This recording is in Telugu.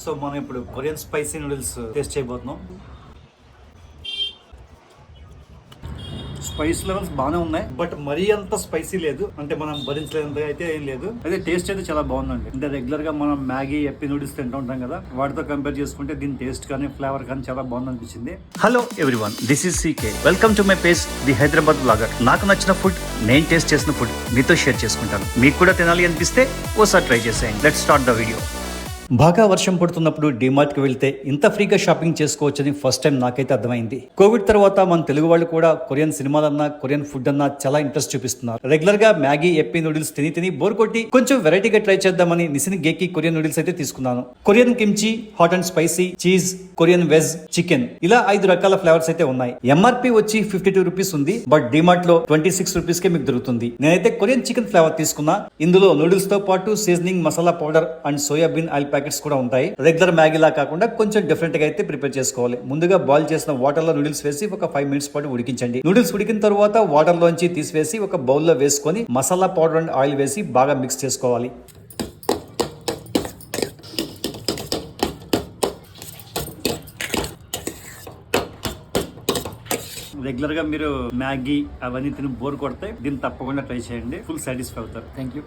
సో మనం ఇప్పుడు కొరియన్ స్పైసీ నూడిల్స్ టేస్ట్ చేయబోతున్నాం. స్పైస్ లెవెల్స్ బాగానే ఉన్నాయి, బట్ మరీ అంత స్పైసీ లేదు, అంటే మనం భరించలేనంత అయితే ఏం లేదు. అయితే టేస్ట్ అయితే చాలా బాగుందండి. అంటే రెగ్యులర్ గా మనం మ్యాగీ ఎప్పి నూడిల్స్ తింటూ ఉంటాం కదా, వాటితో కంపేర్ చేసుకుంటే దీని టేస్ట్ కానీ ఫ్లేవర్ కానీ చాలా బాగుంది అనిపించింది. Hello everyone, this is CK. Welcome to my page the Hyderabad blogger. నాకు నచ్చిన ఫుడ్, నేను టేస్ట్ చేసిన ఫుడ్ మీతో షేర్ చేసుకుంటాను. మీకు కూడా తినాలి అనిపిస్తే ఓసారి ట్రై చేసేయండి. Let's start the video. బాగా వర్షం పడుతున్నప్పుడు డిమార్ట్ కి వెళ్తే ఇంత ఫ్రీగా షాపింగ్ చేసుకోవచ్చని ఫస్ట్ టైం నాకైతే అర్థమైంది. కోవిడ్ తర్వాత మన తెలుగు వాళ్ళు కూడా కొరియన్ సినిమాలన్నా కొరియన్ ఫుడ్ అన్నా చాలా ఇంట్రెస్ట్ చూపిస్తున్నారు. రెగ్యులర్ గా మ్యాగీ ఎప్పి నూడిల్స్ తిని బోర్ కొట్టి కొంచెం వెరైటీగా ట్రై చేద్దామని నిసిన్ గేకి కొరియన్ నూడిల్స్ అయితే తీసుకున్నాను. Korean kimchi, hot and spicy, cheese, Korean veg, chicken, ఇలా 5 రకాల ఫ్లేవర్స్ అయితే ఉన్నాయి. ఎంఆర్పి వచ్చి 52 రూపీస్ ఉంది, బట్ డిమార్ట్ లో 26 రూపీస్ కే మీకు దొరుకుతుంది. నేనైతే కొరియన్ చికెన్ ఫ్లేవర్ తీసుకున్నా. ఇందులో నూడిల్స్ తో పాటు seasoning, masala powder and soybean oil packets కూడా ఉంటాయి. రెగ్యులర్ మ్యాగీ లా కాకుండా కొంచెం డిఫరెంట్ గా అయితే ప్రిపేర్ చేసుకోవాలి. ముందుగా బాయిల్ చేసిన వాటర్ లో నూడిల్స్ వేసి ఒక 5 మినిట్స్ పాటు ఉడికించండి. నూడిల్స్ ఉడికిన తర్వాత వాటర్ లోంచి తీసివేసి ఒక బౌల్ లో వేసుకొని మసాలా పౌడర్ అండ్ ఆయిల్ వేసి బాగా మిక్స్ చేసుకోవాలి. రెగ్యులర్ గా మీరు మ్యాగీ అవన్నీ తిని బోర్ కొడితే దీన్ని తప్పకుండా ట్రై చేయండి. ఫుల్ సాటిస్ఫై అవుతారు. Thank you.